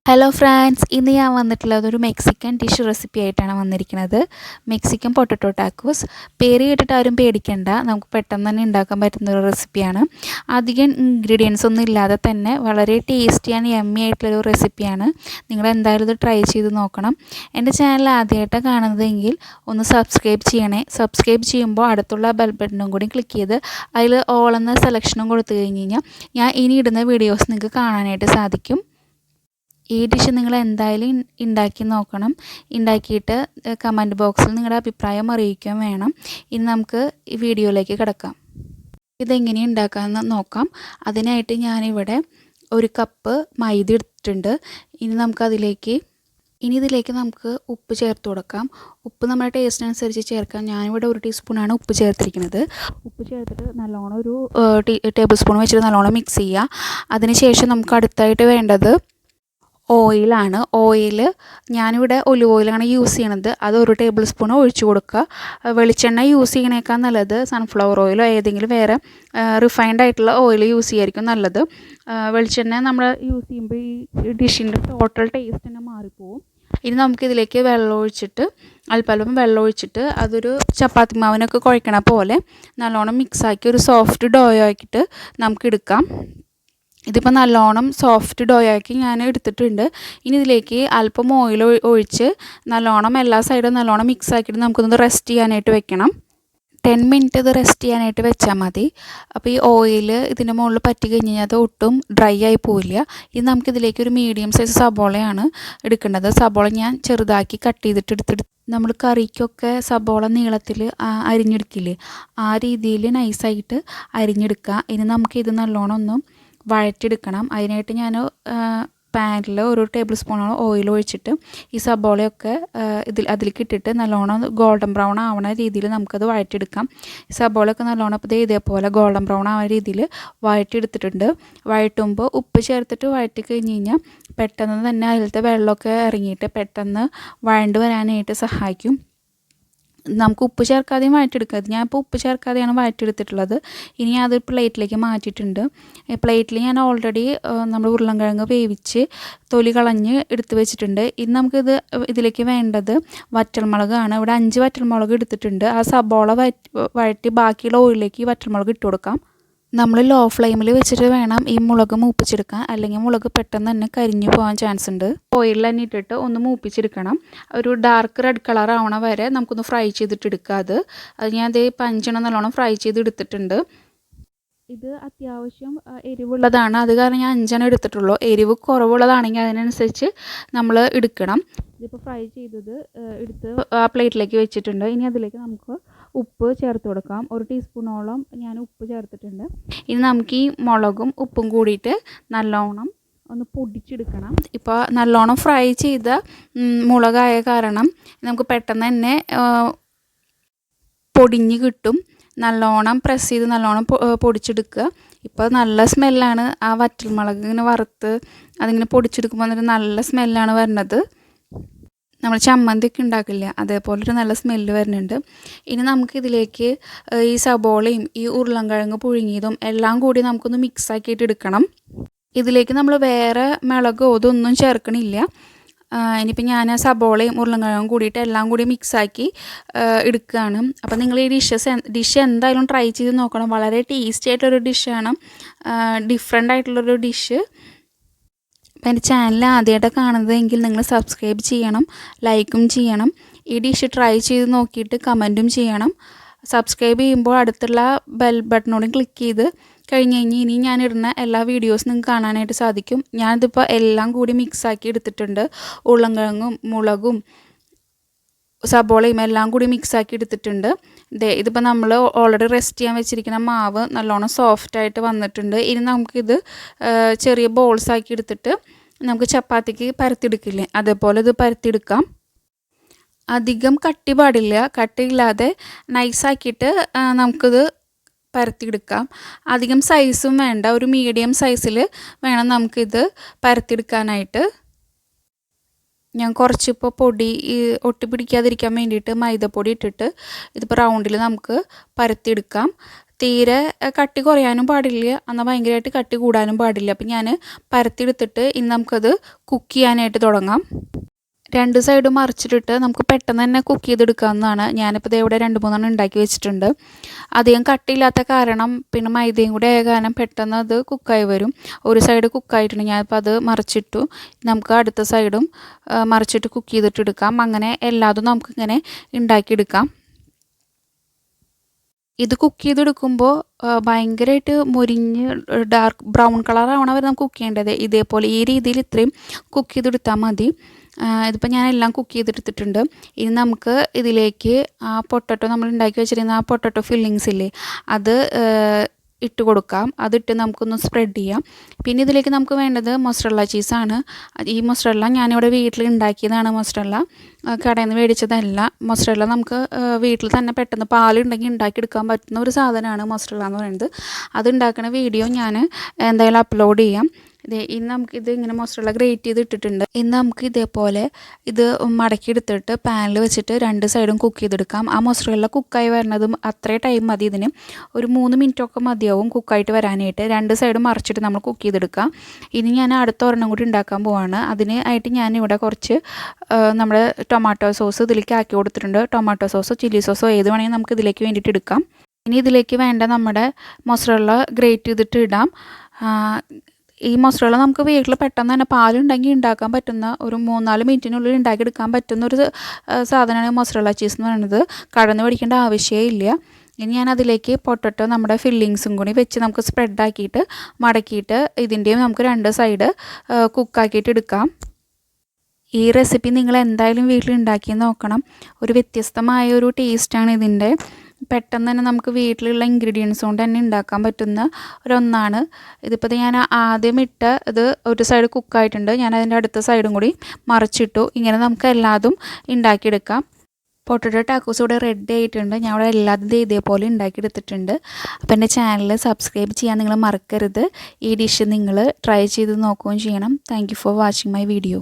Hello friends, ഇന്ന് ഞാൻ വന്നിട്ടുള്ളത് ഒരു മെക്സിക്കൻ ഡിഷ് റെസിപ്പി ആയിട്ടാണ് വന്നിരിക്കുന്നത്. Mexican potato tacos. പേര് കേട്ടിട്ട് ആരും പേടിക്കണ്ട, നമുക്ക് പെട്ടെന്ന് തന്നെ ഉണ്ടാക്കാൻ പറ്റുന്ന ഒരു റെസിപ്പിയാണ്. അധികം ഇൻഗ്രീഡിയൻസ് ഒന്നും ഇല്ലാതെ തന്നെ വളരെ ടേസ്റ്റി ആൻഡ് യമ്മി ആയിട്ടുള്ളൊരു റെസിപ്പിയാണ്. നിങ്ങൾ എന്തായാലും ഇത് ട്രൈ ചെയ്ത് നോക്കണം. എൻ്റെ ചാനൽ ആദ്യമായിട്ടാണ് കാണുന്നതെങ്കിൽ ഒന്ന് സബ്സ്ക്രൈബ് ചെയ്യണേ. സബ്സ്ക്രൈബ് ചെയ്യുമ്പോൾ അടുത്തുള്ള ബെൽ ബട്ടണും കൂടി ക്ലിക്ക് ചെയ്ത് അതിൽ ഓൾ എന്ന സെലക്ഷനും കൊടുത്തു കഴിഞ്ഞ് കഴിഞ്ഞാൽ ഞാൻ ഇനി ഇടുന്ന വീഡിയോസ് നിങ്ങൾക്ക് കാണാനായിട്ട് സാധിക്കും. ഈ ഡിഷ് നിങ്ങൾ എന്തായാലും ഉണ്ടാക്കി നോക്കണം. ഉണ്ടാക്കിയിട്ട് കമൻറ്റ് ബോക്സിൽ നിങ്ങളുടെ അഭിപ്രായം അറിയിക്കുകയും വേണം. ഇനി നമുക്ക് ഈ വീഡിയോയിലേക്ക് കിടക്കാം. ഇതെങ്ങനെ ഉണ്ടാക്കാമെന്ന് നോക്കാം. അതിനായിട്ട് ഞാനിവിടെ 1 കപ്പ് മൈദ എടുത്തിട്ടുണ്ട്. ഇതിലേക്ക് നമുക്ക് ഉപ്പ് ചേർത്ത് കൊടുക്കാം. ഉപ്പ് നമ്മുടെ ടേസ്റ്റിനനുസരിച്ച് ചേർക്കാം. ഞാനിവിടെ 1 ടീസ്പൂണാണ് ഉപ്പ് ചേർത്തിരിക്കുന്നത്. ഉപ്പ് ചേർത്തിട്ട് നല്ലോണം ഒരു ടേബിൾ സ്പൂൺ വെച്ചിട്ട് നല്ലോണം മിക്സ് ചെയ്യുക. അതിനുശേഷം നമുക്ക് അടുത്തായിട്ട് വേണ്ടത് ഓയിലാണ്. ഞാനിവിടെ ഒലിവ് ഓയിലാണ് യൂസ് ചെയ്യണത്. അത് 1 ടേബിൾ സ്പൂൺ ഒഴിച്ചു കൊടുക്കുക. വെളിച്ചെണ്ണ യൂസ് ചെയ്യണേക്കാൾ നല്ലത് സൺഫ്ലവർ ഓയിലോ ഏതെങ്കിലും വേറെ റിഫൈൻഡ് ആയിട്ടുള്ള ഓയിൽ യൂസ് ചെയ്യായിരിക്കും നല്ലത്. വെളിച്ചെണ്ണ നമ്മൾ യൂസ് ചെയ്യുമ്പോൾ ഈ ഡിഷിൻ്റെ ടോട്ടൽ ടേസ്റ്റ് തന്നെ മാറിപ്പോവും. ഇനി നമുക്കിതിലേക്ക് അല്പം വെള്ളം ഒഴിച്ചിട്ട് അതൊരു ചപ്പാത്തി മാവിനൊക്കെ കുഴക്കണ പോലെ നല്ലോണം മിക്സാക്കി ഒരു സോഫ്റ്റ് ഡോ ആക്കിയിട്ട് നമുക്കെടുക്കാം. ഇതിപ്പോൾ നല്ലോണം സോഫ്റ്റ് ഡോ ആക്കി ഞാൻ എടുത്തിട്ടുണ്ട്. ഇനി ഇതിലേക്ക് അല്പം ഓയിൽ ഒഴിച്ച് നല്ലോണം എല്ലാ സൈഡും നല്ലോണം മിക്സ് ആക്കിയിട്ട് നമുക്കൊന്ന് റെസ്റ്റ് ചെയ്യാനായിട്ട് വെക്കണം. 10 മിനിറ്റ് ഇത് റെസ്റ്റ് ചെയ്യാനായിട്ട് വെച്ചാൽ മതി. അപ്പോൾ ഈ ഓയിൽ ഇതിൻ്റെ മുകളിൽ പറ്റി കഴിഞ്ഞ് കഴിഞ്ഞാൽ അത് ഒട്ടും ഡ്രൈ ആയി പോവില്ല. ഇനി നമുക്കിതിലേക്ക് ഒരു മീഡിയം സൈസ് സബോളയാണ് എടുക്കേണ്ടത്. സബോള ഞാൻ ചെറുതാക്കി കട്ട് ചെയ്തിട്ട് നമ്മൾ കറിക്കൊക്കെ സബോള നീളത്തിൽ അരിഞ്ഞെടുക്കില്ലേ, ആ രീതിയിൽ നൈസായിട്ട് അരിഞ്ഞെടുക്കുക. ഇനി നമുക്കിത് നല്ലോണം ഒന്ന് വഴറ്റിയെടുക്കണം. അതിനായിട്ട് ഞാൻ പാനിൽ 1 ടേബിൾ സ്പൂണോളം ഓയിൽ ഒഴിച്ചിട്ട് ഈ സബോളയൊക്കെ അതിലേക്ക് ഇട്ടിട്ട് നല്ലോണം ഗോൾഡൻ ബ്രൗൺ ആവണ രീതിയിൽ നമുക്കത് വഴറ്റിയെടുക്കാം. ഈ സബോളയൊക്കെ നല്ലോണം അപ്പോൾ ഇതേപോലെ ഗോൾഡൻ ബ്രൗൺ ആവുന്ന രീതിയിൽ വഴറ്റിയെടുത്തിട്ടുണ്ട്. വഴറ്റുമ്പോൾ ഉപ്പ് ചേർത്തിട്ട് വഴറ്റി കഴിഞ്ഞ് കഴിഞ്ഞാൽ പെട്ടെന്ന് തന്നെ അതിലത്തെ വെള്ളമൊക്കെ ഇറങ്ങിയിട്ട് പെട്ടെന്ന് വഴണ്ട് വരാനായിട്ട് സഹായിക്കും. നമുക്ക് ഉപ്പ് ചേർക്കാതെയും വഴറ്റിയെടുക്കാം. ഞാനിപ്പോൾ ഉപ്പ് ചേർക്കാതെയാണ് വഴറ്റിയെടുത്തിട്ടുള്ളത്. ഇനി അത് പ്ലേറ്റിലേക്ക് മാറ്റിയിട്ടുണ്ട്. പ്ലേറ്റിൽ ഞാൻ ഓൾറെഡി നമ്മൾ ഉരുളൻകിഴങ്ങ് വേവിച്ച് തൊലി കളഞ്ഞ് എടുത്ത് വെച്ചിട്ടുണ്ട്. ഇനി ഇതിലേക്ക് വേണ്ടത് വറ്റൽമുളകാണ്. ഇവിടെ 5 വറ്റൽമുളക് എടുത്തിട്ടുണ്ട്. ആ സബോള വഴറ്റി ബാക്കിയുള്ള ഓയിലിലേക്ക് ഈ വറ്റൽമുളക് ഇട്ട് കൊടുക്കാം. നമ്മൾ ലോ ഫ്ലെയിമിൽ വെച്ചിട്ട് വേണം ഈ മുളക് മൂപ്പിച്ചെടുക്കാൻ, അല്ലെങ്കിൽ മുളക് പെട്ടെന്ന് തന്നെ കരിഞ്ഞു പോകാൻ ചാൻസ് ഉണ്ട്. ഓയിലിൽ തന്നെ ഇട്ടിട്ട് ഒന്ന് മൂപ്പിച്ചെടുക്കണം. ഒരു ഡാർക്ക് റെഡ് കളർ ആവണ വരെ നമുക്കൊന്ന് ഫ്രൈ ചെയ്തിട്ട് എടുക്കാം. അത് ഞാൻ 5 നല്ലോണം ഫ്രൈ ചെയ്ത് എടുത്തിട്ടുണ്ട്. ഇത് അത്യാവശ്യം എരിവുള്ളതാണ്. അത് കാരണം ഞാൻ 5 എടുത്തിട്ടുള്ളൂ. എരിവ് കുറവുള്ളതാണെങ്കിൽ അതിനനുസരിച്ച് നമ്മൾ എടുക്കണം. ഇതിപ്പോൾ ഫ്രൈ ചെയ്തത് എടുത്ത് ആ പ്ലേറ്റിലേക്ക് വെച്ചിട്ടുണ്ട്. ഇനി അതിലേക്ക് നമുക്ക് ഉപ്പ് ചേർത്ത് കൊടുക്കാം. 1 ടീസ്പൂണോളം ഞാൻ ഉപ്പ് ചേർത്തിട്ടുണ്ട്. ഇനി നമുക്ക് ഈ മുളകും ഉപ്പും കൂടിയിട്ട് നല്ലോണം ഒന്ന് പൊടിച്ചെടുക്കണം. ഇപ്പോൾ നല്ലോണം ഫ്രൈ ചെയ്ത മുളകായ കാരണം നമുക്ക് പെട്ടെന്ന് തന്നെ പൊടിഞ്ഞ് കിട്ടും. നല്ലോണം പ്രസ് ചെയ്ത് നല്ലോണം പൊടിച്ചെടുക്കുക. ഇപ്പോൾ നല്ല സ്മെല്ലാണ്. ആ വറ്റൽമുളക് ഇങ്ങനെ വറുത്ത് അതിങ്ങനെ പൊടിച്ചെടുക്കുമ്പോൾ എന്നിട്ട് നല്ല സ്മെല്ലാണ് വരുന്നത്. നമ്മൾ ചമ്മന്തിയൊക്കെ ഉണ്ടാക്കില്ല, അതേപോലൊരു നല്ല സ്മെല്ല് വരുന്നുണ്ട്. ഇനി നമുക്കിതിലേക്ക് ഈ സബോളയും ഈ ഉരുളൻകിഴങ്ങ് പുഴുങ്ങിയതും എല്ലാം കൂടി നമുക്കൊന്ന് മിക്സ് ആക്കിയിട്ട് എടുക്കണം. ഇതിലേക്ക് നമ്മൾ വേറെ മുളകോ ഇതൊന്നും ചേർക്കണില്ല. ഇനിയിപ്പോൾ ഞാൻ സബോളയും ഉരുളൻകിഴങ്ങും കൂടിയിട്ട് എല്ലാം കൂടി മിക്സാക്കി എടുക്കുകയാണ്. അപ്പോൾ നിങ്ങൾ ഈ ഡിഷ് എന്തായാലും ട്രൈ ചെയ്ത് നോക്കണം. വളരെ ടേസ്റ്റി ആയിട്ടൊരു ഡിഷാണ്, ഡിഫറെൻ്റ് ആയിട്ടുള്ളൊരു ഡിഷ്. അപ്പോൾ എൻ്റെ ചാനൽ ആദ്യമായിട്ട് കാണുന്നതെങ്കിൽ നിങ്ങൾ സബ്സ്ക്രൈബ് ചെയ്യണം, ലൈക്കും ചെയ്യണം. ഈ ഡിഷ് ട്രൈ ചെയ്ത് നോക്കിയിട്ട് കമൻറ്റും ചെയ്യണം. സബ്സ്ക്രൈബ് ചെയ്യുമ്പോൾ അടുത്തുള്ള ബെൽ ബട്ടണോടും ക്ലിക്ക് ചെയ്ത് കഴിഞ്ഞ് ഇനി ഞാൻ ഇടുന്ന എല്ലാ വീഡിയോസും നിങ്ങൾക്ക് കാണാനായിട്ട് സാധിക്കും. ഞാനിതിപ്പോൾ എല്ലാം കൂടി മിക്സാക്കി എടുത്തിട്ടുണ്ട്. ഉരുളൻകിഴങ്ങും മുളകും സബോളയും എല്ലാം കൂടി മിക്സാക്കി എടുത്തിട്ടുണ്ട്. ഇതിപ്പോൾ നമ്മൾ ഓൾറെഡി റെസ്റ്റ് ചെയ്യാൻ വെച്ചിരിക്കുന്ന മാവ് നല്ലോണം സോഫ്റ്റായിട്ട് വന്നിട്ടുണ്ട്. ഇനി നമുക്കിത് ചെറിയ ബോൾസ് ആക്കി എടുത്തിട്ട് നമുക്ക് ചപ്പാത്തിക്ക് പരത്തിയെടുക്കില്ലേ, അതേപോലെ ഇത് പരത്തിയെടുക്കാം. അധികം കട്ടി പാടില്ല. കട്ടിയില്ലാതെ നൈസാക്കിയിട്ട് നമുക്കിത് പരത്തിയെടുക്കാം. അധികം സൈസും വേണ്ട, ഒരു മീഡിയം സൈസിൽ വേണം നമുക്കിത് പരത്തിയെടുക്കാനായിട്ട്. ഞാൻ കുറച്ചിപ്പോൾ പൊടി ഒട്ടി പിടിക്കാതിരിക്കാൻ വേണ്ടിയിട്ട് മൈദപ്പൊടി ഇട്ടിട്ട് ഇതിപ്പോൾ റൗണ്ടിൽ നമുക്ക് പരത്തിയെടുക്കാം. തീരെ കട്ടി കുറയാനും പാടില്ല, എന്നാൽ ഭയങ്കരമായിട്ട് കട്ടി കൂടാനും പാടില്ല. അപ്പം ഞാൻ പരത്തിയെടുത്തിട്ട് ഇനി നമുക്കത് കുക്ക് ചെയ്യാനായിട്ട് തുടങ്ങാം. 2 സൈഡും മറിച്ചിട്ടിട്ട് നമുക്ക് പെട്ടെന്ന് തന്നെ കുക്ക് ചെയ്തെടുക്കാവുന്നതാണ്. ഞാനിപ്പോൾ ദേ ഇവിടെ 2-3 ഉണ്ടാക്കി വെച്ചിട്ടുണ്ട്. അധികം കട്ടിയില്ലാത്ത കാരണം പിന്നെ മൈദയും കൂടെ ആയ കാരണം പെട്ടെന്ന് അത് കുക്കായി വരും. ഒരു സൈഡ് കുക്കായിട്ടുണ്ട്, ഞാനിപ്പോൾ അത് മറിച്ചിട്ടു. നമുക്ക് അടുത്ത സൈഡും മറിച്ചിട്ട് കുക്ക് ചെയ്തിട്ടെടുക്കാം. അങ്ങനെ എല്ലാതും നമുക്കിങ്ങനെ ഉണ്ടാക്കിയെടുക്കാം. ഇത് കുക്ക് ചെയ്തെടുക്കുമ്പോൾ ഭയങ്കരമായിട്ട് മുരിഞ്ഞ് ഡാർക്ക് ബ്രൗൺ കളറാവണ വരെ നമുക്ക് കുക്ക് ചെയ്യേണ്ടത്. ഇതേപോലെ ഈ രീതിയിൽ ഇത്രയും കുക്ക് ചെയ്തെടുത്താൽ മതി. ഇതിപ്പോൾ ഞാൻ എല്ലാം കുക്ക് ചെയ്തെടുത്തിട്ടുണ്ട്. ഇനി നമുക്ക് ഇതിലേക്ക് ആ പൊട്ടറ്റോ നമ്മൾ ഉണ്ടാക്കി വെച്ചിരുന്ന ആ പൊട്ടറ്റോ ഫില്ലിങ്സ് ഇല്ലേ, അത് ഇട്ട് കൊടുക്കാം. അതിട്ട് നമുക്കൊന്ന് സ്പ്രെഡ് ചെയ്യാം. പിന്നെ ഇതിലേക്ക് നമുക്ക് വേണ്ടത് മൊസറല്ല ചീസാണ്. ഈ മൊസറല്ല ഞാനിവിടെ വീട്ടിൽ ഉണ്ടാക്കിയതാണ്. മൊസറല്ല കടയിൽ നിന്ന് മേടിച്ചതല്ല. മൊസറല്ല നമുക്ക് വീട്ടിൽ തന്നെ പെട്ടെന്ന് പാലുണ്ടെങ്കിൽ ഉണ്ടാക്കിയെടുക്കാൻ പറ്റുന്ന ഒരു സാധനമാണ് മൊസറല്ല എന്ന് പറയുന്നത്. അത് ഉണ്ടാക്കുന്ന വീഡിയോ ഞാൻ എന്തായാലും അപ്ലോഡ് ചെയ്യാം. ഇനി നമുക്കിത് ഇങ്ങനെ മൊസറല്ല ഗ്രേറ്റ് ചെയ്ത് ഇട്ടിട്ടുണ്ട്. ഇനി നമുക്ക് ഇതേപോലെ ഇത് മടക്കി എടുത്തിട്ട് പാനിൽ വെച്ചിട്ട് 2 സൈഡും കുക്ക് ചെയ്തെടുക്കാം. ആ മൊസറല്ല കുക്കായി വരുന്നതും അത്രയും ടൈം മതി. ഇതിന് ഒരു 3 മിനിറ്റൊക്കെ മതിയാവും കുക്കായിട്ട് വരാനായിട്ട്. 2 സൈഡും മറിച്ചിട്ട് നമ്മൾ കുക്ക് ചെയ്തെടുക്കാം. ഇനി ഞാൻ അടുത്ത ഒരെണ്ണം കൂടി ഉണ്ടാക്കാൻ പോവാണ്. അതിന് ആയിട്ട് ഞാനിവിടെ കുറച്ച് നമ്മുടെ ടൊമാറ്റോ സോസ് ഇതിലേക്ക് ആക്കി കൊടുത്തിട്ടുണ്ട്. ടൊമാറ്റോ സോസോ ചില്ലി സോസോ ഏത് വേണമെങ്കിൽ നമുക്ക് ഇതിലേക്ക് വേണ്ടിയിട്ട് എടുക്കാം. ഇനി ഇതിലേക്ക് വേണ്ട നമ്മുടെ മൊസറല്ല ഗ്രേറ്റ് ചെയ്തിട്ട് ഇടാം. ഈ മൊസറല്ല നമുക്ക് വീട്ടിൽ പെട്ടെന്ന് തന്നെ പാലുണ്ടെങ്കിൽ ഉണ്ടാക്കാൻ പറ്റുന്ന ഒരു 3-4 മിനിറ്റിനുള്ളിൽ ഉണ്ടാക്കിയെടുക്കാൻ പറ്റുന്ന ഒരു സാധനമാണ് മൊസറല്ല ചീസ് എന്ന് പറയുന്നത്. കടന്ന് മേടിക്കേണ്ട ആവശ്യമേ ഇല്ല. ഇനി ഞാൻ അതിലേക്ക് പൊട്ടറ്റോ നമ്മുടെ ഫില്ലിങ്സും കൂടി വെച്ച് നമുക്ക് സ്പ്രെഡാക്കിയിട്ട് മടക്കിയിട്ട് ഇതിൻ്റെയും നമുക്ക് 2 സൈഡ് കുക്കാക്കിയിട്ട് എടുക്കാം. ഈ റെസിപ്പി നിങ്ങൾ എന്തായാലും വീട്ടിൽ ഉണ്ടാക്കി നോക്കണം. ഒരു വ്യത്യസ്തമായ ഒരു ടേസ്റ്റാണ് ഇതിൻ്റെ. പെട്ടെന്ന് തന്നെ നമുക്ക് വീട്ടിലുള്ള ഇൻഗ്രീഡിയൻസ് കൊണ്ട് തന്നെ ഉണ്ടാക്കാൻ പറ്റുന്ന ഒന്നാണ്. ഇതിപ്പോൾ ഞാൻ ആദ്യം ഇത് ഒരു സൈഡ് കുക്കായിട്ടുണ്ട്. ഞാൻ അതിൻ്റെ അടുത്ത സൈഡും കൂടി മറിച്ചിട്ടു. ഇങ്ങനെ നമുക്ക് എല്ലാതും ഉണ്ടാക്കിയെടുക്കാം. പൊട്ടറ്റോ ടാക്കോസ് ഇവിടെ റെഡി ആയിട്ടുണ്ട്. ഞാൻ ഇവിടെ എല്ലാതും ഇതേപോലെ ഉണ്ടാക്കിയെടുത്തിട്ടുണ്ട്. അപ്പോൾ എൻ്റെ ചാനൽ സബ്സ്ക്രൈബ് ചെയ്യാൻ നിങ്ങൾ മറക്കരുത്. ഈ ഡിഷ് നിങ്ങൾ ട്രൈ ചെയ്ത് നോക്കുകയും ചെയ്യണം. Thank you for watching my video.